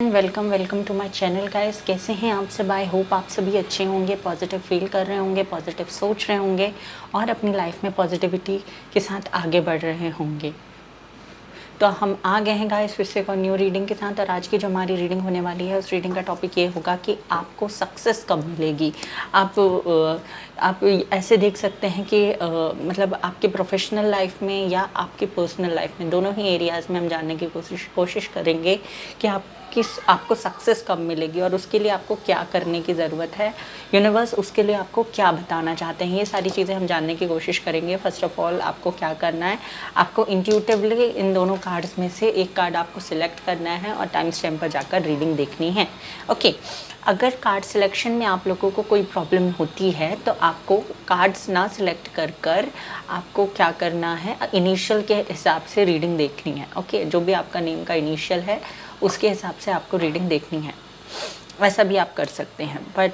And welcome to my channel guys. कैसे हैं आप सब? आई होप आप सभी अच्छे होंगे, पॉजिटिव फील कर रहे होंगे, पॉजिटिव सोच रहे होंगे और अपनी लाइफ में पॉजिटिविटी के साथ आगे बढ़ रहे होंगे। तो हम आ गए हैं गाइस फिर से एक और न्यू रीडिंग के साथ। और आज की जो हमारी रीडिंग होने वाली है उस रीडिंग का टॉपिक ये होगा कि आपको सक्सेस कब मिलेगी। आप ऐसे देख सकते हैं कि मतलब आपके प्रोफेशनल लाइफ में या आपके पर्सनल लाइफ में, दोनों ही एरियाज़ में हम जानने की कोशिश करेंगे कि आपको सक्सेस कब मिलेगी और उसके लिए आपको क्या करने की ज़रूरत है। यूनिवर्स उसके लिए आपको क्या बताना चाहते हैं, ये सारी चीज़ें हम जानने की कोशिश करेंगे। फर्स्ट ऑफ ऑल आपको क्या करना है, आपको इंट्यूटिवली इन दोनों कार्ड्स में से एक कार्ड आपको सिलेक्ट करना है और टाइम स्टैम्प पर जाकर रीडिंग देखनी है। ओके, अगर कार्ड सिलेक्शन में आप लोगों को कोई प्रॉब्लम होती है तो आपको कार्ड्स ना सिलेक्ट कर आपको क्या करना है, इनिशियल के हिसाब से रीडिंग देखनी है। ओके, जो भी आपका नेम का इनिशियल है उसके हिसाब से आपको रीडिंग देखनी है। वैसा भी आप कर सकते हैं, बट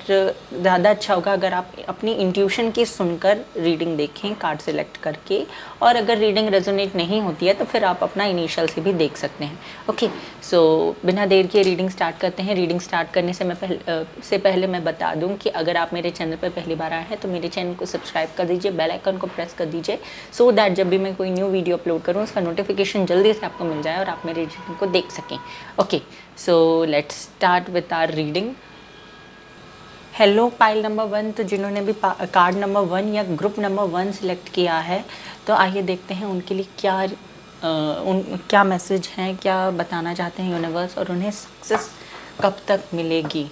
ज़्यादा अच्छा होगा अगर आप अपनी इंट्यूशन की सुनकर रीडिंग देखें कार्ड सिलेक्ट करके। और अगर रीडिंग रेजोनेट नहीं होती है तो फिर आप अपना इनिशियल से भी देख सकते हैं। ओके, सो बिना देर के रीडिंग स्टार्ट करते हैं। रीडिंग स्टार्ट करने से पहले मैं बता दूं कि अगर आप मेरे चैनल पर पहली बार आए हैं तो मेरे चैनल को सब्सक्राइब कर दीजिए, बेल आइकन को प्रेस कर दीजिए, सो दैट जब भी मैं कोई न्यू वीडियो अपलोड करूँ उसका नोटिफिकेशन जल्दी से आपको मिल जाए और आप मेरे रीडिंग को देख सकें। Okay, so let's start with our reading. Hello pile number 1, तो जिन्होंने भी कार्ड नंबर 1 या ग्रुप नंबर 1 सिलेक्ट किया है तो आइए देखते हैं उनके लिए क्या मैसेज हैं, क्या बताना चाहते हैं यूनिवर्स, और उन्हें सक्सेस कब तक मिलेगी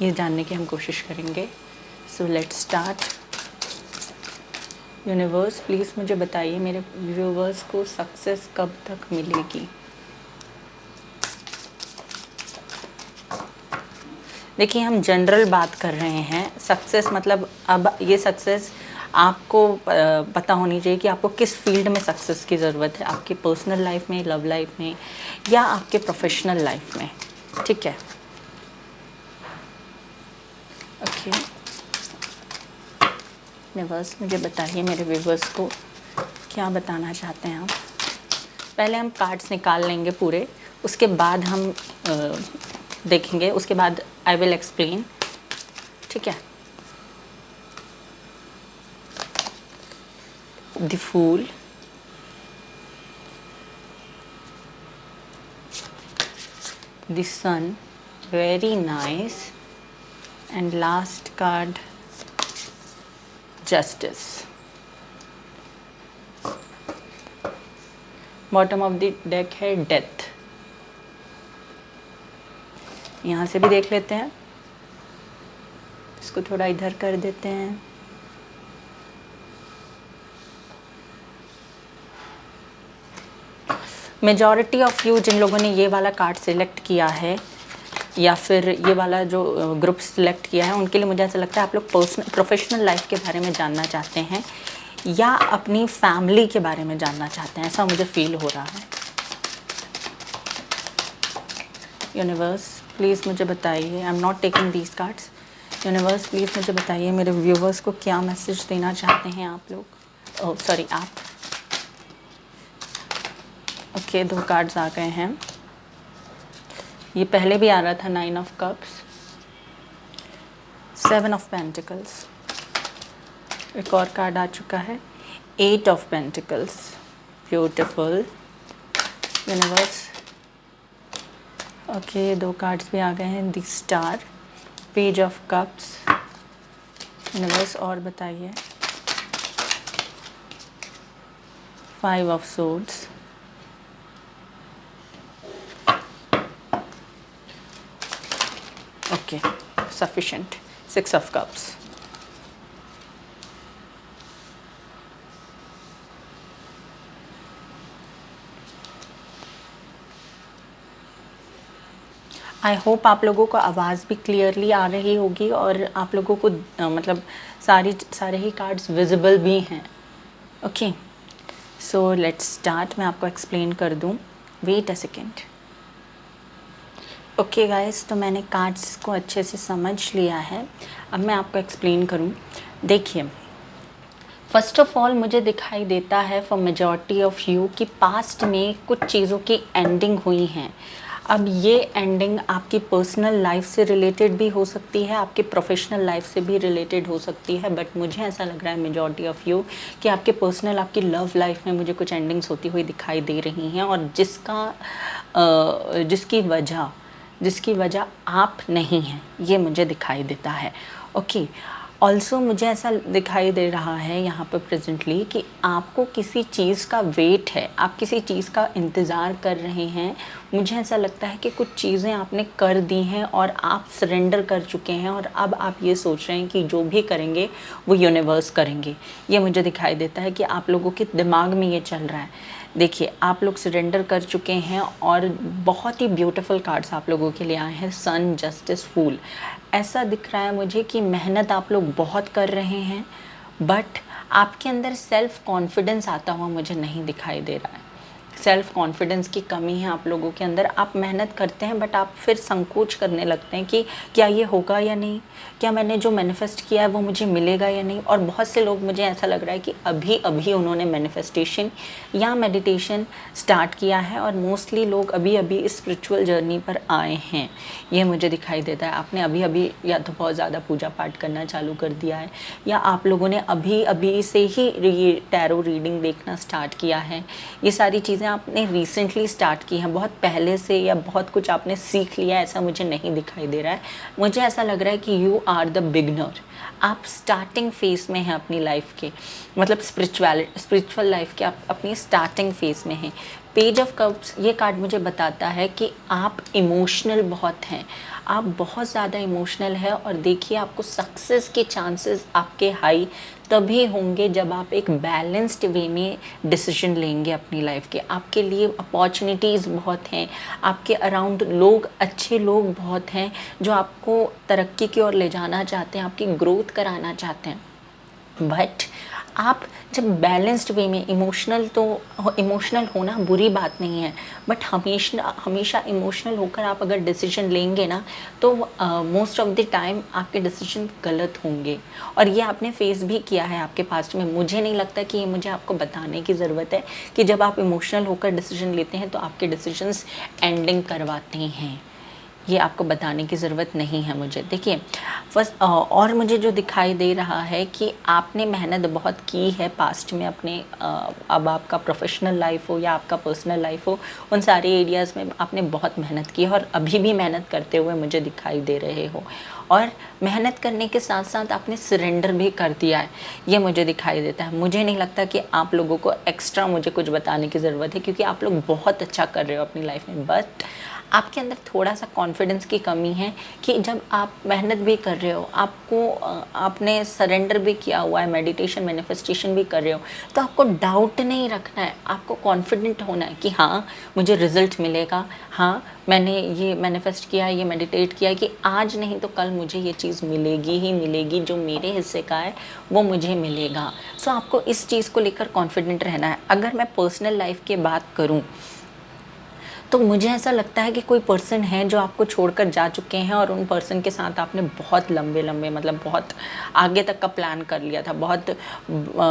ये जानने की हम कोशिश करेंगे। सो लेट्स स्टार्ट। यूनिवर्स प्लीज़ मुझे बताइए मेरे व्यूवर्स को सक्सेस कब तक मिलेगी। देखिए, हम जनरल बात कर रहे हैं। सक्सेस मतलब अब ये सक्सेस आपको पता होनी चाहिए कि आपको किस फील्ड में सक्सेस की ज़रूरत है, आपकी पर्सनल लाइफ में, लव लाइफ में या आपके प्रोफेशनल लाइफ में। ठीक है, ओके। यूनिवर्स मुझे बताइए मेरे व्यूवर्स को क्या बताना चाहते हैं आप। पहले हम कार्ड्स निकाल लेंगे पूरे, उसके बाद हम देखेंगे, उसके बाद आई विल एक्सप्लेन। ठीक है, the fool, the sun, very nice, and last card justice. Bottom of the deck है डेथ। यहाँ से भी देख लेते हैं, इसको थोड़ा इधर कर देते हैं। मेजॉरिटी ऑफ यू जिन लोगों ने ये वाला कार्ड सिलेक्ट किया है या फिर ये वाला जो ग्रुप सिलेक्ट किया है, उनके लिए मुझे ऐसा लगता है आप लोग प्रोफेशनल लाइफ के बारे में जानना चाहते हैं या अपनी फैमिली के बारे में जानना चाहते हैं, ऐसा मुझे फील हो रहा है। यूनिवर्स प्लीज़ मुझे बताइए, I am not taking these cards. Universe please मुझे बताइए मेरे व्यूवर्स को क्या मैसेज देना चाहते हैं आप लोग। ओह सॉरी, आप। ओके, 2 कार्ड्स आ गए हैं। ये पहले भी आ रहा था 9 ऑफ कप्स, 7 ऑफ पेंटिकल्स, एक और कार्ड आ चुका है 8 of pentacles. Beautiful universe. Okay, 2 cards भी आ गए हैं, the star, page of cups. Universe और बताइए। 5 of swords, okay sufficient, 6 of cups. I hope आप लोगों को आवाज़ भी क्लियरली आ रही होगी और आप लोगों को मतलब सारे ही कार्ड्स विजिबल भी हैं। Okay, so let's start. मैं आपको एक्सप्लेन कर दूं, wait a second. Okay guys, तो मैंने कार्ड्स को अच्छे से समझ लिया है, अब मैं आपको एक्सप्लेन करूं। देखिए, फर्स्ट ऑफ ऑल मुझे दिखाई देता है फॉर मेजॉरिटी ऑफ यू कि पास्ट में कुछ चीज़ों की एंडिंग हुई हैं। अब ये एंडिंग आपकी पर्सनल लाइफ से रिलेटेड भी हो सकती है, आपके प्रोफेशनल लाइफ से भी रिलेटेड हो सकती है, बट मुझे ऐसा लग रहा है मेजॉरिटी ऑफ यू कि आपके पर्सनल, आपकी लव लाइफ में मुझे कुछ एंडिंग्स होती हुई दिखाई दे रही हैं, और जिसकी वजह आप नहीं हैं, ये मुझे दिखाई देता है। ओके, ऑल्सो मुझे ऐसा दिखाई दे रहा है यहाँ पर प्रेजेंटली कि आपको किसी चीज़ का वेट है, आप किसी चीज़ का इंतज़ार कर रहे हैं। मुझे ऐसा लगता है कि कुछ चीज़ें आपने कर दी हैं और आप सरेंडर कर चुके हैं, और अब आप ये सोच रहे हैं कि जो भी करेंगे वो यूनिवर्स करेंगे। ये मुझे दिखाई देता है कि आप लोगों के दिमाग में ये चल रहा है। देखिए, आप लोग सरेंडर कर चुके हैं, और बहुत ही ब्यूटीफुल कार्ड्स आप लोगों के लिए आए हैं, सन, जस्टिस, फूल। ऐसा दिख रहा है मुझे कि मेहनत आप लोग बहुत कर रहे हैं, बट आपके अंदर सेल्फ कॉन्फिडेंस आता हुआ मुझे नहीं दिखाई दे रहा है। सेल्फ कॉन्फिडेंस की कमी है आप लोगों के अंदर। आप मेहनत करते हैं, बट आप फिर संकोच करने लगते हैं कि क्या ये होगा या नहीं, क्या मैंने जो मैनिफेस्ट किया है वो मुझे मिलेगा या नहीं। और बहुत से लोग, मुझे ऐसा लग रहा है कि अभी अभी उन्होंने मैनिफेस्टेशन या मेडिटेशन स्टार्ट किया है, और मोस्टली लोग अभी अभी इस स्पिरिचुअल जर्नी पर आए हैं, ये मुझे दिखाई देता है। आपने अभी अभी या तो बहुत ज़्यादा पूजा पाठ करना चालू कर दिया है, या आप लोगों ने अभी अभी से ही ये टैरो रीडिंग देखना स्टार्ट किया है। ये सारी चीज़ें आपने रिसेंटली स्टार्ट की हैं, बहुत पहले से, या बहुत कुछ आपने सीख लिया, ऐसा मुझे नहीं दिखाई दे रहा है। मुझे ऐसा लग रहा है कि यू आर द बिगनर। आप स्टार्टिंग फेज में हैं अपनी लाइफ के, मतलब स्पिरिचुअल लाइफ के आप अपनी स्टार्टिंग फेज में हैं। पेज ऑफ कप्स ये कार्ड मुझे बताता है कि आप इमोशनल बहुत हैं, आप बहुत ज़्यादा इमोशनल है, और देखिए आपको सक्सेस के चांसेस आपके हाई तभी होंगे जब आप एक बैलेंस्ड वे में डिसीजन लेंगे अपनी लाइफ के। आपके लिए अपॉर्चुनिटीज़ बहुत हैं, आपके अराउंड लोग, अच्छे लोग बहुत हैं जो आपको तरक्की की ओर ले जाना चाहते हैं, आपकी ग्रोथ कराना चाहते हैं। बट आप जब बैलेंस्ड वे में, इमोशनल होना बुरी बात नहीं है, बट हमेशा इमोशनल होकर आप अगर डिसीजन लेंगे ना, तो मोस्ट ऑफ द टाइम आपके डिसीजन गलत होंगे। और ये आपने फेस भी किया है आपके पास्ट में। मुझे नहीं लगता कि ये मुझे आपको बताने की ज़रूरत है कि जब आप इमोशनल होकर डिसीजन लेते हैं तो आपके डिसीजंस एंडिंग करवाते हैं। ये आपको बताने की ज़रूरत नहीं है मुझे। देखिए, फर्स्ट और मुझे जो दिखाई दे रहा है कि आपने मेहनत बहुत की है पास्ट में अपने, अब आपका प्रोफेशनल लाइफ हो या आपका पर्सनल लाइफ हो, उन सारे एरियाज़ में आपने बहुत मेहनत की है, और अभी भी मेहनत करते हुए मुझे दिखाई दे रहे हो। और मेहनत करने के साथ साथ आपने सरेंडर भी कर दिया है, ये मुझे दिखाई देता है। मुझे नहीं लगता कि आप लोगों को एक्स्ट्रा मुझे कुछ बताने की ज़रूरत है, क्योंकि आप लोग बहुत अच्छा कर रहे हो अपनी लाइफ में। बट आपके अंदर थोड़ा सा कॉन्फिडेंस की कमी है कि जब आप मेहनत भी कर रहे हो, आपने सरेंडर भी किया हुआ है, मेडिटेशन, मैनिफेस्टेशन भी कर रहे हो, तो आपको डाउट नहीं रखना है, आपको कॉन्फिडेंट होना है कि हाँ मुझे रिजल्ट मिलेगा, हाँ मैंने ये मैनिफेस्ट किया है, ये मेडिटेट किया है कि आज नहीं तो कल मुझे ये चीज़ मिलेगी ही मिलेगी, जो मेरे हिस्से का है वो मुझे मिलेगा। सो आपको इस चीज़ को लेकर कॉन्फिडेंट रहना है। अगर मैं पर्सनल लाइफ की बात करूँ तो मुझे ऐसा लगता है कि कोई पर्सन है जो आपको छोड़कर जा चुके हैं, और उन पर्सन के साथ आपने बहुत लंबे लंबे, मतलब बहुत आगे तक का प्लान कर लिया था,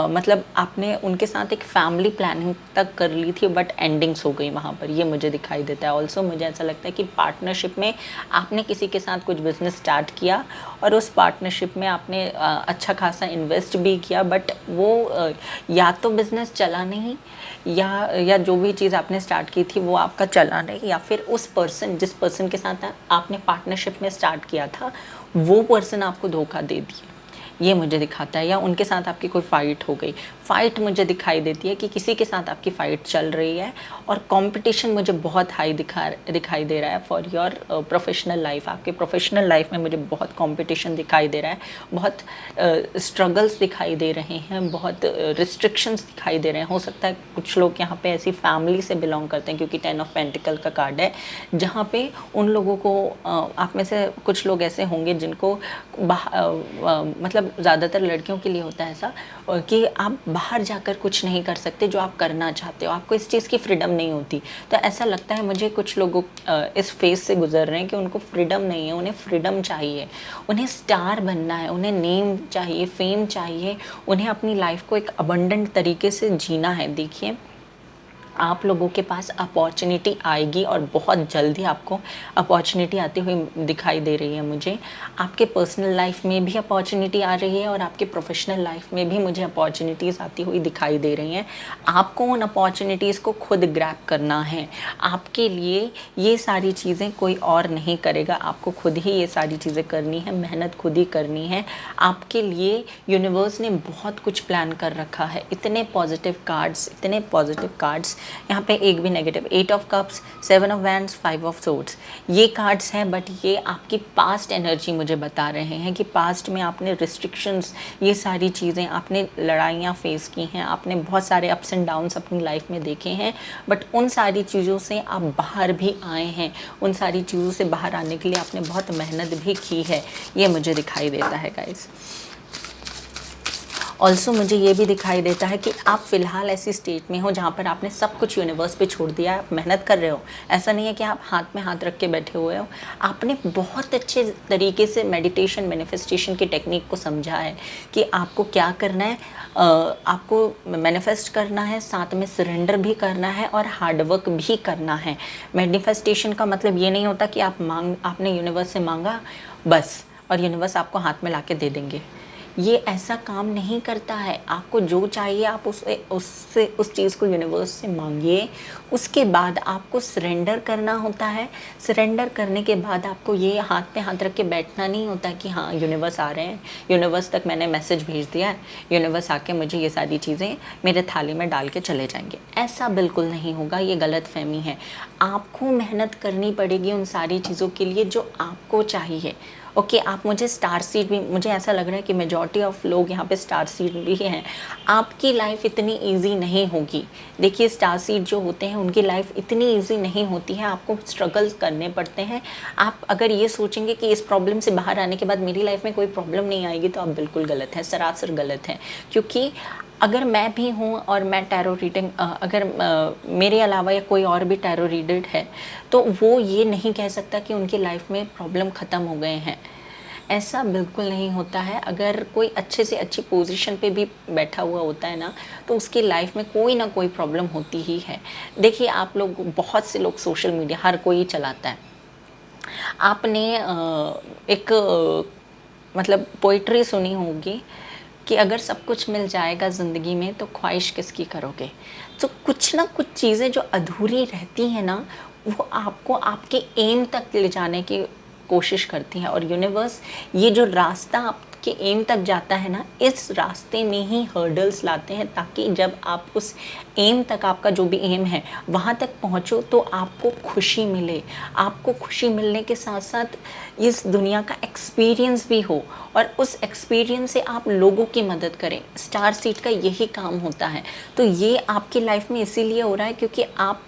मतलब आपने उनके साथ एक फैमिली प्लानिंग तक कर ली थी, बट एंडिंग्स हो गई वहाँ पर, ये मुझे दिखाई देता है। ऑल्सो मुझे ऐसा लगता है कि पार्टनरशिप में आपने किसी के साथ कुछ बिजनेस स्टार्ट किया, और उस पार्टनरशिप में आपने अच्छा खासा इन्वेस्ट भी किया, बट वो या तो बिज़नेस चला नहीं, या जो भी चीज़ आपने स्टार्ट की थी वो आपका चला नहीं, या फिर जिस पर्सन के साथ आपने पार्टनरशिप में स्टार्ट किया था वो पर्सन आपको धोखा दे दिया, ये मुझे दिखाता है। या उनके साथ आपकी कोई फ़ाइट हो गई। फ़ाइट मुझे दिखाई देती है कि किसी के साथ आपकी फ़ाइट चल रही है, और कंपटीशन मुझे बहुत हाई दिखाई दे रहा है फॉर योर प्रोफेशनल लाइफ। आपके प्रोफेशनल लाइफ में मुझे बहुत कंपटीशन दिखाई दे रहा है, बहुत स्ट्रगल्स दिखाई दे रहे हैं, बहुत रिस्ट्रिक्शंस दिखाई दे रहे हैं। हो सकता है कुछ लोग यहाँ पे ऐसी फैमिली से बिलोंग करते हैं, क्योंकि 10 ऑफ पेंटिकल का कार्ड है, जहाँ पे उन लोगों को आप में से कुछ लोग ऐसे होंगे जिनको मतलब ज़्यादातर लड़कियों के लिए होता है ऐसा कि आप बाहर जाकर कुछ नहीं कर सकते जो आप करना चाहते हो, आपको इस चीज़ की फ्रीडम नहीं होती। तो ऐसा लगता है मुझे कुछ लोगों इस फेज से गुजर रहे हैं कि उनको फ्रीडम नहीं है, उन्हें फ्रीडम चाहिए, उन्हें स्टार बनना है, उन्हें नेम चाहिए, फेम चाहिए, उन्हें अपनी लाइफ को एक अबंडेंट तरीके से जीना है। देखिए, आप लोगों के पास अपॉर्चुनिटी आएगी और बहुत जल्दी आपको अपॉर्चुनिटी आती हुई दिखाई दे रही है मुझे। आपके पर्सनल लाइफ में भी अपॉर्चुनिटी आ रही है और आपके प्रोफेशनल लाइफ में भी मुझे अपॉर्चुनिटीज़ आती हुई दिखाई दे रही हैं। आपको उन अपॉर्चुनिटीज़ को खुद ग्रैब करना है। आपके लिए ये सारी चीज़ें कोई और नहीं करेगा, आपको खुद ही ये सारी चीज़ें करनी है, मेहनत खुद ही करनी है। आपके लिए यूनिवर्स ने बहुत कुछ प्लान कर रखा है। इतने पॉजिटिव कार्ड्स, यहाँ पे एक भी negative, 8 of cups, 7 of wands, 5 of swords, ये कार्ड्स हैं। बट ये आपकी पास्ट एनर्जी मुझे बता रहे हैं कि पास्ट में आपने रिस्ट्रिक्शंस, ये सारी चीज़ें, आपने लड़ाइयाँ फेस की हैं, आपने बहुत सारे अप्स एंड डाउन्स अपनी लाइफ में देखे हैं। बट उन सारी चीज़ों से आप बाहर भी आए हैं, उन सारी चीज़ों से बाहर आने के लिए आपने बहुत मेहनत भी की है, ये मुझे दिखाई देता है गाइस। ऑल्सो मुझे ये भी दिखाई देता है कि आप फ़िलहाल ऐसी स्टेट में हो जहाँ पर आपने सब कुछ यूनिवर्स पे छोड़ दिया है, आप मेहनत कर रहे हो। ऐसा नहीं है कि आप हाथ में हाथ रख के बैठे हुए हो। आपने बहुत अच्छे तरीके से मेडिटेशन, मैनिफेस्टेशन की टेक्निक को समझा है कि आपको क्या करना है। आपको मैनिफेस्ट करना है, साथ में सरेंडर भी करना है और हार्डवर्क भी करना है। मैनिफेस्टेशन का मतलब ये नहीं होता कि आपने यूनिवर्स से मांगा बस और यूनिवर्स आपको हाथ में ला के दे देंगे। ये ऐसा काम नहीं करता है। आपको जो चाहिए आप उस चीज़ को यूनिवर्स से मांगिए। उसके बाद आपको सरेंडर करना होता है। सरेंडर करने के बाद आपको ये हाथ पे हाथ रख के बैठना नहीं होता कि हाँ यूनिवर्स आ रहे हैं, यूनिवर्स तक मैंने मैसेज भेज दिया है, यूनिवर्स आके मुझे ये सारी चीज़ें मेरे थाली में डाल के चले जाएंगे। ऐसा बिल्कुल नहीं होगा, ये गलत फहमी है। आपको मेहनत करनी पड़ेगी उन सारी चीज़ों के लिए जो आपको चाहिए। ओके आप मुझे स्टार सीड भी, मुझे ऐसा लग रहा है कि मेजॉरिटी ऑफ लोग यहाँ पे स्टार सीड भी हैं। आपकी लाइफ इतनी इजी नहीं होगी। देखिए स्टार सीड जो होते हैं उनकी लाइफ इतनी इजी नहीं होती है, आपको स्ट्रगल्स करने पड़ते हैं। आप अगर ये सोचेंगे कि इस प्रॉब्लम से बाहर आने के बाद मेरी लाइफ में कोई प्रॉब्लम नहीं आएगी तो आप बिल्कुल गलत हैं, सरासर गलत हैं। क्योंकि अगर मैं भी हूँ और मैं टैरो रीडिंग, अगर मेरे अलावा या कोई और भी टैरो रीडर है तो वो ये नहीं कह सकता कि उनकी लाइफ में प्रॉब्लम ख़त्म हो गए हैं। ऐसा बिल्कुल नहीं होता है। अगर कोई अच्छे से अच्छी पोजीशन पे भी बैठा हुआ होता है ना तो उसकी लाइफ में कोई ना कोई प्रॉब्लम होती ही है। देखिए आप लोग, बहुत से लोग सोशल मीडिया हर कोई चलाता है। आपने एक मतलब पोइट्री सुनी होगी कि अगर सब कुछ मिल जाएगा ज़िंदगी में तो ख्वाहिश किसकी करोगे। तो कुछ ना कुछ चीज़ें जो अधूरी रहती हैं ना वो आपको आपके एम तक ले जाने की कोशिश करती हैं। और यूनिवर्स ये जो रास्ता आपके एम तक जाता है ना, इस रास्ते में ही हर्डल्स लाते हैं ताकि जब आप उस एम तक, आपका जो भी एम है वहाँ तक पहुँचो तो आपको खुशी मिले। आपको खुशी मिलने के साथ साथ इस दुनिया का एक्सपीरियंस भी हो और उस एक्सपीरियंस से आप लोगों की मदद करें। स्टार सीड का यही काम होता है। तो ये आपकी लाइफ में इसीलिए हो रहा है क्योंकि आप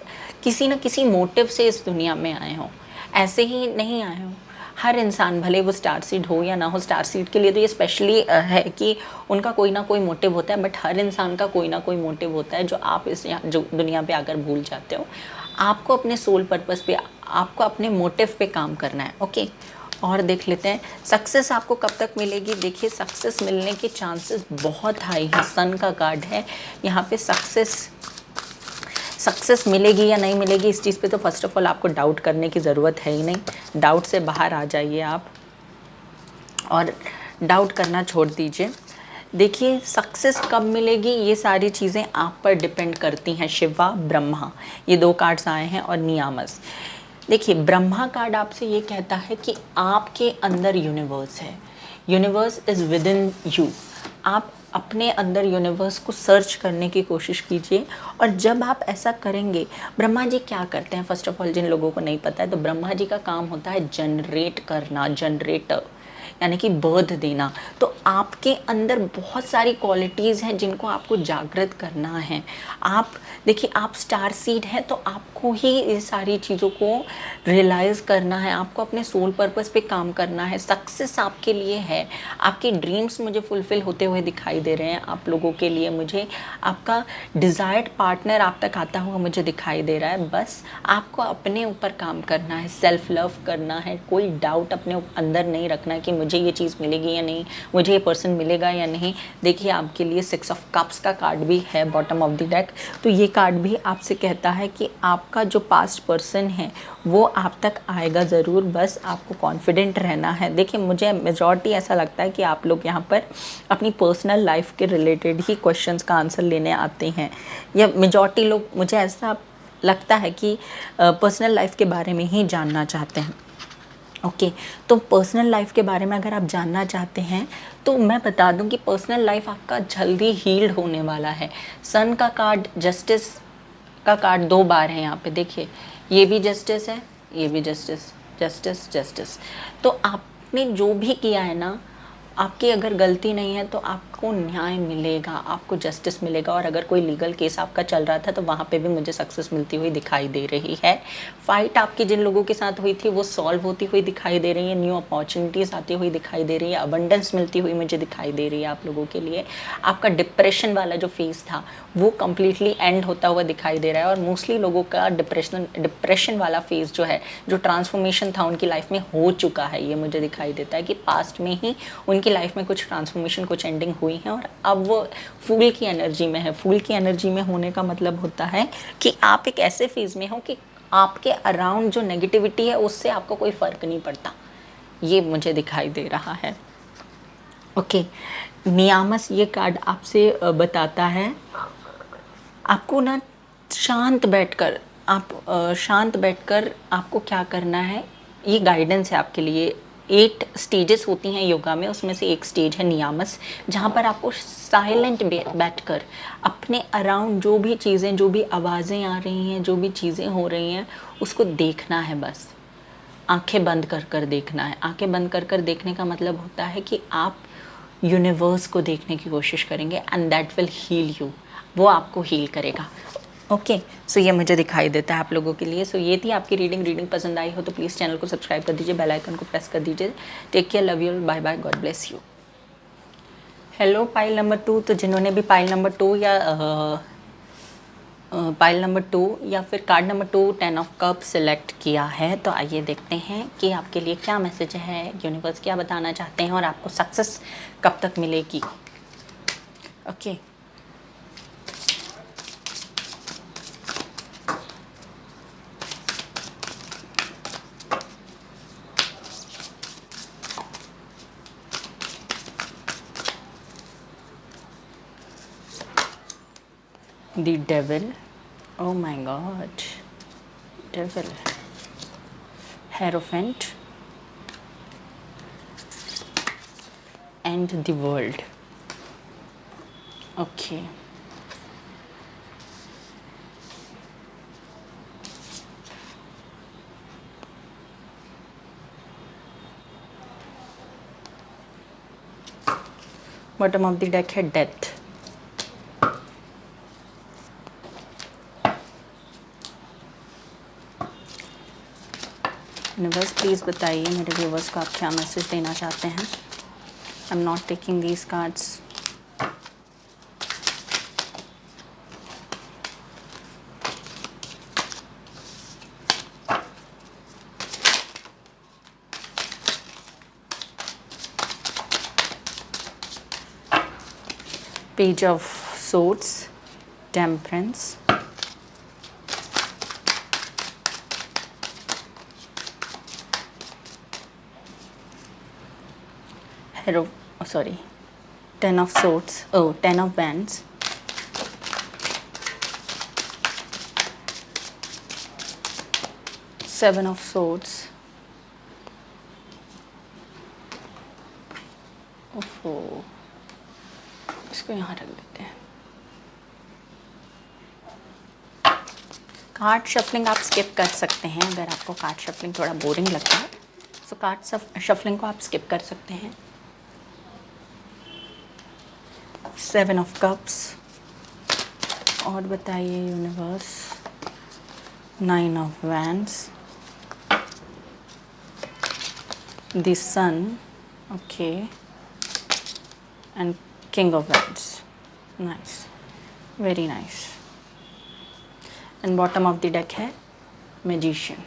किसी न किसी मोटिव से इस दुनिया में आए हो, ऐसे ही नहीं आए हो। हर इंसान, भले वो स्टार सीड हो या ना हो, स्टार सीड के लिए तो ये स्पेशली है कि उनका कोई ना कोई मोटिव होता है। बट हर इंसान का कोई ना कोई मोटिव होता है जो आप जो दुनिया पे आकर भूल जाते हो। आपको अपने सोल पर्पस पे, आपको अपने मोटिव पे काम करना है। ओके और देख लेते हैं सक्सेस आपको कब तक मिलेगी। देखिए सक्सेस मिलने के चांसेस बहुत हाई हैं। सन का कार्ड है यहाँ पे। सक्सेस मिलेगी या नहीं मिलेगी इस चीज़ पे तो फर्स्ट ऑफ ऑल आपको डाउट करने की ज़रूरत है ही नहीं। डाउट से बाहर आ जाइए आप और डाउट करना छोड़ दीजिए। देखिए सक्सेस कब मिलेगी ये सारी चीज़ें आप पर डिपेंड करती हैं। शिवा, ब्रह्मा, ये 2 कार्ड्स आए हैं और नियामस। देखिए ब्रह्मा कार्ड आपसे ये कहता है कि आपके अंदर यूनिवर्स है, universe is with in you. आप अपने अंदर यूनिवर्स को सर्च करने की कोशिश कीजिए। और जब आप ऐसा करेंगे, ब्रह्मा जी क्या करते हैं, फर्स्ट ऑफ ऑल जिन लोगों को नहीं पता है तो ब्रह्मा जी का काम होता है जनरेट करना, जनरेटर यानी कि बर्थ देना। तो आपके अंदर बहुत सारी क्वालिटीज़ हैं जिनको आपको जागृत करना है। आप देखिए आप स्टार सीड हैं तो आपको ही ये सारी चीज़ों को रियलाइज़ करना है, आपको अपने सोल पर्पस पे काम करना है। सक्सेस आपके लिए है, आपके ड्रीम्स मुझे फुलफ़िल होते हुए दिखाई दे रहे हैं आप लोगों के लिए। मुझे आपका डिज़ायर्ड पार्टनर आप तक आता हुआ मुझे दिखाई दे रहा है। बस आपको अपने ऊपर काम करना है, सेल्फ लव करना है। कोई डाउट अपने अंदर नहीं रखना है कि मुझे मुझे ये चीज़ मिलेगी या नहीं, मुझे ये पर्सन मिलेगा या नहीं। देखिए आपके लिए 6 ऑफ कप्स का कार्ड भी है बॉटम ऑफ द डेक। तो ये कार्ड भी आपसे कहता है कि आपका जो पास्ट पर्सन है वो आप तक आएगा ज़रूर, बस आपको कॉन्फिडेंट रहना है। देखिए मुझे मेजॉरिटी ऐसा लगता है कि आप लोग यहाँ पर अपनी पर्सनल लाइफ के रिलेटेड ही क्वेश्चंस का आंसर लेने आते हैं, या मेजॉरिटी लोग, मुझे ऐसा लगता है कि पर्सनल लाइफ के बारे में ही जानना चाहते हैं। ओके तो पर्सनल लाइफ के बारे में अगर आप जानना चाहते हैं तो मैं बता दूं कि पर्सनल लाइफ आपका जल्दी हील्ड होने वाला है। सन का कार्ड, जस्टिस का कार्ड 2 बार है यहाँ पे, देखिए ये भी जस्टिस है, ये भी जस्टिस, जस्टिस जस्टिस। तो आपने जो भी किया है ना, आपकी अगर गलती नहीं है तो आपको न्याय मिलेगा, आपको जस्टिस मिलेगा। और अगर कोई लीगल केस आपका चल रहा था तो वहाँ पे भी मुझे सक्सेस मिलती हुई दिखाई दे रही है। फाइट आपकी जिन लोगों के साथ हुई थी वो सॉल्व होती हुई दिखाई दे रही है, न्यू अपॉर्चुनिटीज़ आती हुई दिखाई दे रही है, अबंडेंस मिलती हुई मुझे दिखाई दे रही है आप लोगों के लिए। आपका डिप्रेशन वाला जो फेज़ था वो कम्प्लीटली एंड होता हुआ दिखाई दे रहा है। और मोस्टली लोगों का डिप्रेशन वाला फेज़ जो है, जो ट्रांसफॉर्मेशन था उनकी लाइफ में हो चुका है। ये मुझे दिखाई देता है कि पास्ट में ही उनकी लाइफ में कुछ ट्रांसफॉर्मेशन, कुछ एंडिंग हुई है और अब वो फूल की एनर्जी में है। फूल की एनर्जी में होने का मतलब होता है कि आप एक ऐसे फेज़ में हो कि आपके अराउंड जो नेगेटिविटी है उससे आपको कोई फ़र्क नहीं पड़ता, ये मुझे दिखाई दे रहा है। ओके नियामस ये कार्ड आपसे बताता है आपको ना शांत बैठकर, शांत बैठकर आपको क्या करना है, ये गाइडेंस है आपके लिए। 8 स्टेजेस होती हैं योगा में, उसमें से एक स्टेज है नियामस, जहाँ पर आपको साइलेंट बैठकर अपने अराउंड जो भी चीज़ें, जो भी आवाज़ें आ रही हैं, जो भी चीज़ें हो रही हैं उसको देखना है। बस आंखें बंद कर कर देखना है। आंखें बंद कर कर देखने का मतलब होता है कि आप यूनिवर्स को देखने की कोशिश करेंगे and that will heal you, वो आपको हील करेगा। ओके सो ये मुझे दिखाई देता है आप लोगों के लिए। सो ये थी आपकी रीडिंग पसंद आई हो तो प्लीज़ चैनल को सब्सक्राइब कर दीजिए, बेल आइकन को प्रेस कर दीजिए। Take care, love you, bye bye, God bless you. Hello pile number 2, तो जिन्होंने भी पाइल नंबर 2 या पाइल नंबर 2 या फिर card number 2 10 of cup select किया है, तो आइए देखते हैं कि आपके लिए क्या मैसेज है, यूनिवर्स क्या बताना चाहते हैं और आपको सक्सेस कब तक मिलेगी। Okay The devil, oh my god, devil, Hierophant and the world. Okay, bottom of the deck है death। यूनिवर्स प्लीज़ बताइए मेरे व्यूवर्स को आप क्या मैसेज देना चाहते हैं। I am not taking these cards. Page of Swords, Temperance, Ten of Swords, Ten of Wands, Seven of Swords, ओफो, इसको यहाँ रख देते हैं। कार्ड शफलिंग आप स्किप कर सकते हैं अगर आपको कार्ड शफलिंग थोड़ा बोरिंग लगता है, तो कार्ड शफलिंग को आप स्किप कर सकते हैं। 7 ऑफ कप्स, और बताइए universe. 9 of wands, the sun, okay, and king of wands. Nice, very nice. And bottom of the deck है magician.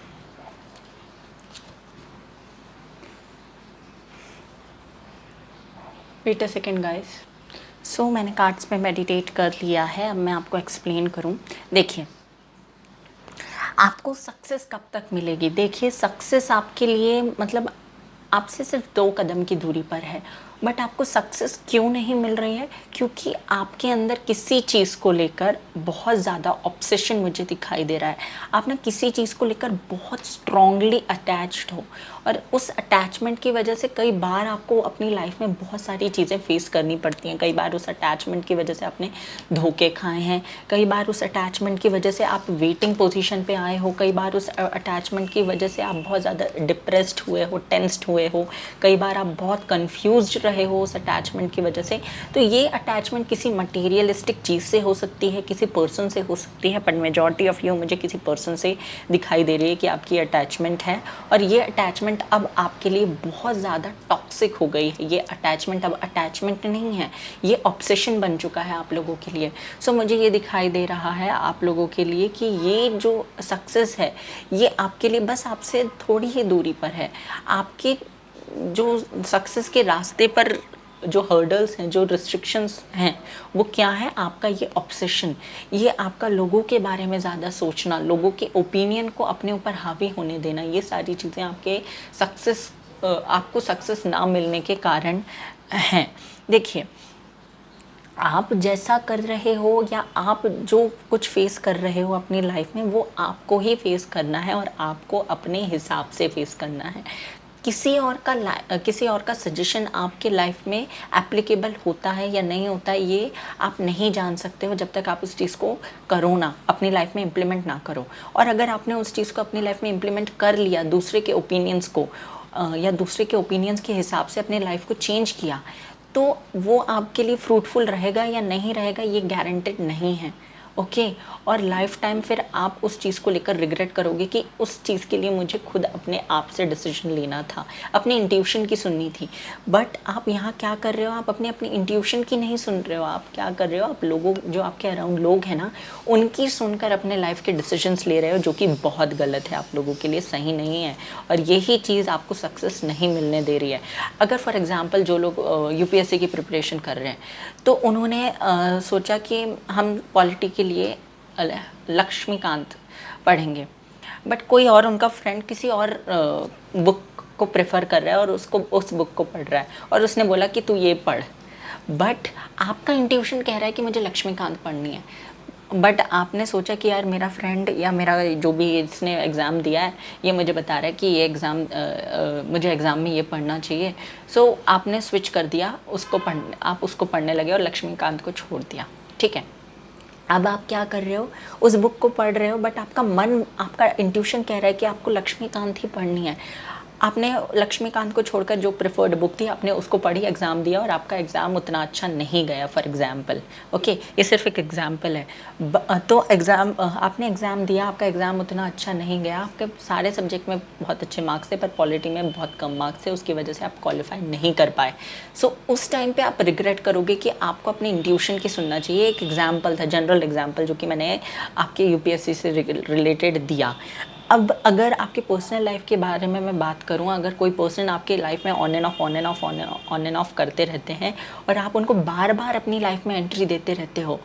Wait a second guys. So मैंने कार्ड्स पे मेडिटेट कर लिया है, अब मैं आपको एक्सप्लेन करूँ। देखिए, आपको सक्सेस कब तक मिलेगी? देखिए, सक्सेस आपके लिए मतलब आपसे सिर्फ 2 कदम की दूरी पर है, बट आपको सक्सेस क्यों नहीं मिल रही है? क्योंकि आपके अंदर किसी चीज़ को लेकर बहुत ज़्यादा ऑब्सेशन मुझे दिखाई दे रहा है। आप ना किसी चीज़ को लेकर बहुत स्ट्रांगली अटैच्ड हो, और उस अटैचमेंट की वजह से कई बार आपको अपनी लाइफ में बहुत सारी चीज़ें फेस करनी पड़ती हैं। कई बार उस अटैचमेंट की वजह से आपने धोखे खाए हैं, कई बार उस अटैचमेंट की वजह से आप वेटिंग पोजीशन पे आए हो, कई बार उस अटैचमेंट की वजह से आप बहुत ज़्यादा डिप्रेस्ड हुए हो, टेंस्ड हुए हो, कई बार आप बहुत कंफ्यूज्ड रहे हो उस अटैचमेंट की वजह से। तो ये अटैचमेंट किसी मटेरियलिस्टिक चीज़ से हो सकती है, किसी पर्सन से हो सकती है, बट मेजॉरिटी ऑफ यू मुझे किसी पर्सन से दिखाई दे रही है कि आपकी अटैचमेंट है। और ये अटैचमेंट अब आपके लिए बहुत ज़्यादा टॉक्सिक हो गई है। ये अटैचमेंट अब अटैचमेंट नहीं है, ये ऑब्सेशन बन चुका है आप लोगों के लिए। सो मुझे ये दिखाई दे रहा है आप लोगों के लिए कि ये जो सक्सेस है ये आपके लिए बस आपसे थोड़ी ही दूरी पर है। आपके जो सक्सेस के रास्ते पर जो हर्डल्स हैं, जो रिस्ट्रिक्शंस हैं, वो क्या है? आपका ये ऑब्सेशन, ये आपका लोगों के बारे में ज़्यादा सोचना, लोगों के ओपिनियन को अपने ऊपर हावी होने देना, ये सारी चीज़ें आपके सक्सेस आपको सक्सेस ना मिलने के कारण हैं। देखिए, आप जैसा कर रहे हो या आप जो कुछ फेस कर रहे हो अपनी लाइफ में, वो आपको ही फेस करना है और आपको अपने हिसाब से फेस करना है। किसी और का सजेशन आपके लाइफ में एप्लीकेबल होता है या नहीं होता है, ये आप नहीं जान सकते हो जब तक आप उस चीज़ को करो ना, अपनी लाइफ में इम्प्लीमेंट ना करो। और अगर आपने उस चीज़ को अपनी लाइफ में इम्प्लीमेंट कर लिया, दूसरे के ओपिनियंस को या दूसरे के ओपिनियंस के हिसाब से अपने लाइफ को चेंज किया, तो वो आपके लिए फ्रूटफुल रहेगा या नहीं रहेगा, ये गारंटेड नहीं है। ओके। और लाइफ टाइम फिर आप उस चीज़ को लेकर रिग्रेट करोगे कि उस चीज़ के लिए मुझे खुद अपने आप से डिसीजन लेना था, अपनी इंट्यूशन की सुननी थी। बट आप यहाँ क्या कर रहे हो? आप अपनी इंट्यूशन की नहीं सुन रहे हो। आप क्या कर रहे हो? आप लोगों, जो आपके अराउंड लोग हैं ना, उनकी सुनकर अपने लाइफ के डिसीजंस ले रहे हो, जो कि बहुत गलत है, आप लोगों के लिए सही नहीं है। और यही चीज़ आपको सक्सेस नहीं मिलने दे रही है। अगर फॉर एग्जांपल जो लोग यूपीएससी की प्रिपरेशन कर रहे हैं, तो उन्होंने सोचा कि हम पॉलिटी के लिए लक्ष्मीकांत पढ़ेंगे, बट कोई और उनका फ्रेंड किसी और बुक को प्रेफर कर रहा है और उसको उस बुक को पढ़ रहा है, और उसने बोला कि तू ये पढ़। बट आपका इंट्यूशन कह रहा है कि मुझे लक्ष्मीकांत पढ़नी है, बट आपने सोचा कि यार मेरा फ्रेंड या मेरा जो भी इसने एग्ज़ाम दिया है, ये मुझे बता रहा है कि ये एग्ज़ाम मुझे एग्ज़ाम में ये पढ़ना चाहिए। सो आपने स्विच कर दिया, आप उसको पढ़ने लगे और लक्ष्मीकांत को छोड़ दिया। ठीक है, अब आप क्या कर रहे हो? उस बुक को पढ़ रहे हो, बट आपका इंट्यूशन कह रहा है कि आपको लक्ष्मीकांत ही पढ़नी है। आपने लक्ष्मीकांत को छोड़कर जो प्रेफर्ड बुक थी, आपने उसको पढ़ी, एग्ज़ाम दिया, और आपका एग्ज़ाम उतना अच्छा नहीं गया, फॉर एग्ज़ाम्पल। ओके, ये सिर्फ एक एग्ज़ाम्पल है। तो आपने एग्ज़ाम दिया, आपका एग्ज़ाम उतना अच्छा नहीं गया, आपके सारे सब्जेक्ट में बहुत अच्छे मार्क्स थे, पर पॉलिटी में बहुत कम मार्क्स थे, उसकी वजह से आप क्वालिफाई नहीं कर पाए। सो उस टाइम पे आप रिग्रेट करोगे कि आपको अपनी इंट्यूशन की सुनना चाहिए। एक एग्ज़ाम्पल था, जनरल एग्ज़ाम्पल, जो कि मैंने आपके यूपीएससी से रिलेटेड दिया। अब अगर आपके पर्सनल लाइफ के बारे में मैं बात करूं, अगर कोई पर्सन आपके लाइफ में ऑन एंड ऑफ करते रहते हैं और आप उनको बार बार अपनी लाइफ में एंट्री देते रहते हो,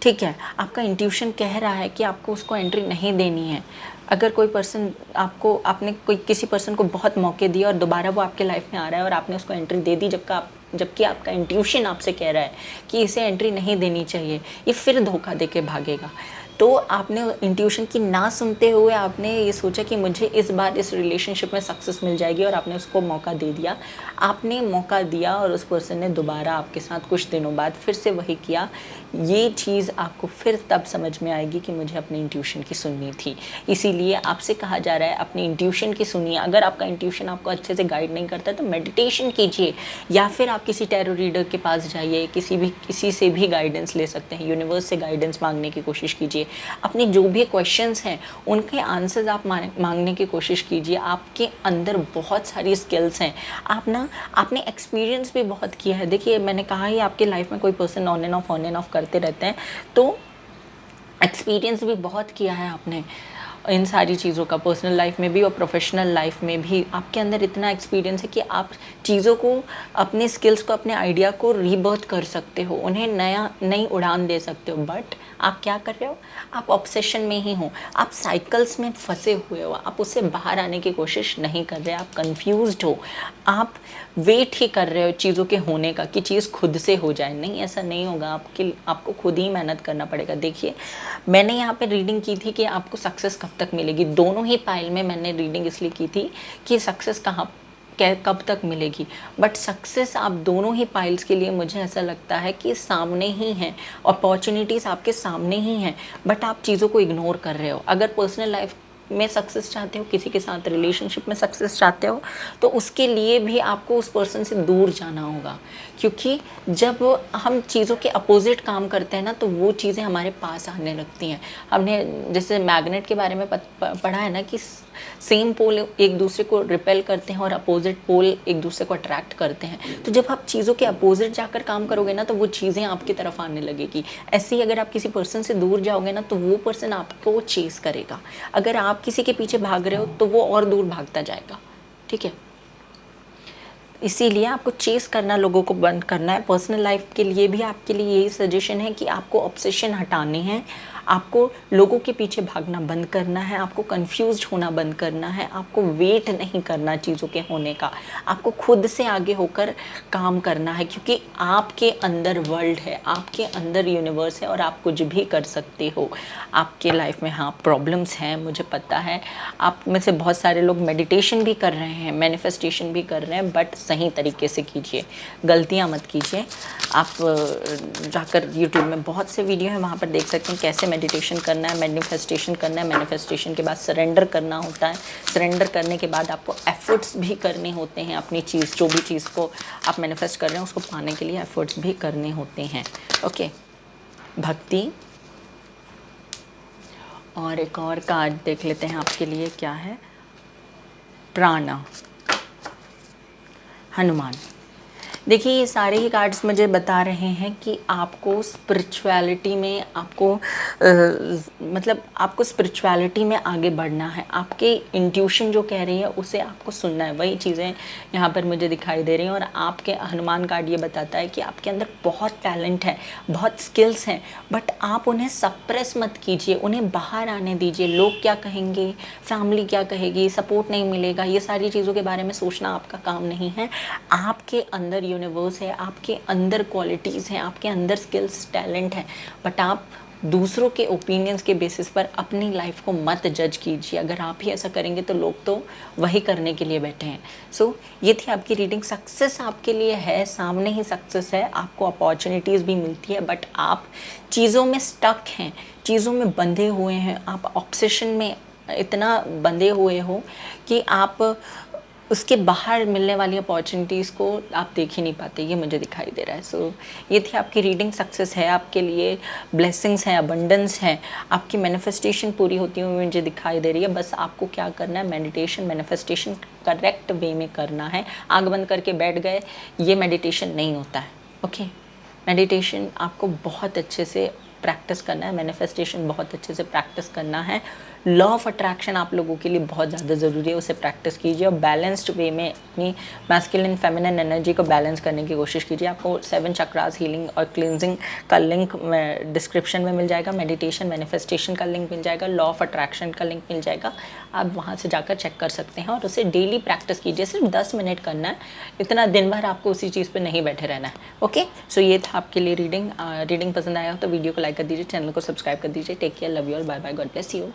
ठीक है, आपका इंट्यूशन कह रहा है कि आपको उसको एंट्री नहीं देनी है। अगर कोई पर्सन आपने किसी पर्सन को बहुत मौके दिए और दोबारा वो आपके लाइफ में आ रहा है और आपने उसको एंट्री दे दी, जबकि आपका इंट्यूशन आपसे कह रहा है कि इसे एंट्री नहीं देनी चाहिए, ये फिर धोखा दे के भागेगा। तो आपने इंट्यूशन की ना सुनते हुए आपने ये सोचा कि मुझे इस बार इस रिलेशनशिप में सक्सेस मिल जाएगी, और आपने उसको मौका दे दिया। आपने मौका दिया और उस पर्सन ने दोबारा आपके साथ कुछ दिनों बाद फिर से वही किया। ये चीज़ आपको फिर तब समझ में आएगी कि मुझे अपनी इंट्यूशन की सुननी थी। इसीलिए आपसे कहा जा रहा है अपनी इंट्यूशन की सुनिए। अगर आपका इंट्यूशन आपको अच्छे से गाइड नहीं करता तो मेडिटेशन कीजिए, या फिर आप किसी टैरो रीडर के पास जाइए, किसी से भी गाइडेंस ले सकते हैं, यूनिवर्स से गाइडेंस मांगने की कोशिश कीजिए। अपने जो भी क्वेश्चंस हैं उनके आंसर्स आप मांगने की कोशिश कीजिए। आपके अंदर बहुत सारी स्किल्स हैं, आपने एक्सपीरियंस भी बहुत किया है। देखिए, मैंने कहा ही आपके लाइफ में कोई पर्सन ऑन एंड ऑफ करते रहते हैं, तो एक्सपीरियंस भी बहुत किया है आपने। इन सारी चीज़ों का, पर्सनल लाइफ में भी और प्रोफेशनल लाइफ में भी आपके अंदर इतना एक्सपीरियंस है कि आप चीज़ों को, अपने स्किल्स को, अपने आइडिया को रीबर्थ कर सकते हो, उन्हें नई उड़ान दे सकते हो। बट आप क्या कर रहे हो, आप ऑब्सेशन में ही हो, आप साइकिल्स में फंसे हुए हो, आप उससे बाहर आने की कोशिश नहीं कर रहे, आप कंफ्यूज्ड हो, आप वेट ही कर रहे हो चीज़ों के होने का कि चीज़ खुद से हो जाए। नहीं, ऐसा नहीं होगा, आपको खुद ही मेहनत करना पड़ेगा। देखिए, मैंने यहाँ पे रीडिंग की थी कि आपको सक्सेस कब तक मिलेगी, दोनों ही पाइल में मैंने रीडिंग इसलिए की थी कि सक्सेस कब तक मिलेगी। बट सक्सेस आप दोनों ही पाइल्स के लिए मुझे ऐसा लगता है कि सामने ही हैं, अपॉर्चुनिटीज़ आपके सामने ही हैं, बट आप चीज़ों को इग्नोर कर रहे हो। अगर पर्सनल लाइफ में सक्सेस चाहते हो, किसी के साथ रिलेशनशिप में सक्सेस चाहते हो, तो उसके लिए भी आपको उस पर्सन से दूर जाना होगा। क्योंकि जब हम चीज़ों के अपोजिट काम करते हैं ना, तो वो चीज़ें हमारे पास आने लगती हैं। हमने जैसे मैग्नेट के बारे में पढ़ा है ना कि सेम पोल एक दूसरे को रिपेल करते हैं और अपोजिट पोल एक दूसरे को अट्रैक्ट करते हैं। तो जब आप चीज़ों के अपोजिट जाकर काम करोगे ना, तो वो चीज़ें आपकी तरफ आने लगेगी। ऐसे ही अगर आप किसी पर्सन से दूर जाओगे ना, तो वो पर्सन आपको चेस करेगा। अगर आप किसी के पीछे भाग रहे हो, तो वो और दूर भागता जाएगा। ठीक है, इसीलिए आपको चेस करना, लोगों को बंद करना है। पर्सनल लाइफ के लिए भी आपके लिए यही सजेशन है कि आपको ऑब्सेशन हटाने हैं, आपको लोगों के पीछे भागना बंद करना है, आपको कंफ्यूज्ड होना बंद करना है, आपको वेट नहीं करना चीज़ों के होने का, आपको खुद से आगे होकर काम करना है। क्योंकि आपके अंदर वर्ल्ड है, आपके अंदर यूनिवर्स है और आप कुछ भी कर सकते हो। आपके लाइफ में हाँ प्रॉब्लम्स हैं, मुझे पता है। आप में से बहुत सारे लोग मेडिटेशन भी कर रहे हैं, मैनिफेस्टेशन भी कर रहे हैं, बट सही तरीके से कीजिए, गलतियाँ मत कीजिए। आप जाकर यूट्यूब में बहुत से वीडियो हैं, वहाँ पर देख सकते हैं कैसे मेडिटेशन करना है, मैनिफेस्टेशन करना है। मैनिफेस्टेशन के बाद सरेंडर करना होता है, सरेंडर करने के बाद आपको एफर्ट्स भी करने होते हैं। अपनी चीज़, जो भी चीज़ को आप मैनिफेस्ट कर रहे हैं, उसको पाने के लिए एफर्ट्स भी करने होते हैं। ओके, भक्ति। और एक और कार्ड देख लेते हैं आपके लिए क्या है, प्राणा, हनुमान। देखिए, ये सारे ही कार्ड्स मुझे बता रहे हैं कि आपको स्पिरिचुअलिटी में, मतलब आपको स्पिरिचुअलिटी में आगे बढ़ना है। आपके इंट्यूशन जो कह रही है उसे आपको सुनना है, वही चीज़ें यहाँ पर मुझे दिखाई दे रही हैं। और आपके हनुमान कार्ड ये बताता है कि आपके अंदर बहुत टैलेंट है, बहुत स्किल्स हैं, बट आप उन्हें सप्रेस मत कीजिए, उन्हें बाहर आने दीजिए। लोग क्या कहेंगे, फैमिली क्या कहेगी, सपोर्ट नहीं मिलेगा, ये सारी चीज़ों के बारे में सोचना आपका काम नहीं है। आपके अंदर यूनिवर्स है, आपके अंदर क्वालिटीज़ हैं, आपके अंदर स्किल्स, टैलेंट है, बट आप दूसरों के ओपिनियंस के बेसिस पर अपनी लाइफ को मत जज कीजिए। अगर आप ही ऐसा करेंगे तो लोग तो वही करने के लिए बैठे हैं। सो ये थी आपकी रीडिंग। सक्सेस आपके लिए है, सामने ही सक्सेस है, आपको अपॉर्चुनिटीज़ भी मिलती है, बट आप चीज़ों में स्टक हैं, चीज़ों में बंधे हुए हैं, आप ऑब्सेशन में इतना बंधे हुए हो कि आप उसके बाहर मिलने वाली अपॉर्चुनिटीज़ को आप देख ही नहीं पाते, ये मुझे दिखाई दे रहा है। सो ये थी आपकी रीडिंग। सक्सेस है आपके लिए, ब्लेसिंग्स हैं, अबंडेंस है, आपकी मैनिफेस्टेशन पूरी होती हुई मुझे दिखाई दे रही है। बस आपको क्या करना है, मेडिटेशन, मैनिफेस्टेशन करेक्ट वे में करना है। आँख बंद करके बैठ गए, ये मेडिटेशन नहीं होता है। ओके, मेडिटेशन आपको बहुत अच्छे से प्रैक्टिस करना है, मैनिफेस्टेशन बहुत अच्छे से प्रैक्टिस करना है। लॉ ऑफ अट्रैक्शन आप लोगों के लिए बहुत ज़्यादा ज़रूरी है, उसे प्रैक्टिस कीजिए और बैलेंस्ड वे में अपनी मैस्कुलिन फेमिनिन एनर्जी को बैलेंस करने की कोशिश कीजिए। आपको 7 चक्रास हीलिंग और क्लींजिंग का लिंक डिस्क्रिप्शन में मिल जाएगा, मेडिटेशन, मैनिफेस्टेशन का लिंक मिल जाएगा, लॉ ऑफ अट्रैक्शन का लिंक मिल जाएगा। आप वहाँ से जाकर चेक कर सकते हैं और उसे डेली प्रैक्टिस कीजिए। सिर्फ 10 मिनट करना है, इतना दिन भर आपको उसी चीज़ पर नहीं बैठे रहना है। ओके, सो ये था आपके लिए रीडिंग। रीडिंग पसंद आया हो तो वीडियो को लाइक कर दीजिए, चैनल को सब्सक्राइब कर दीजिए। टेक केयर, लव यू और bye bye, God bless you.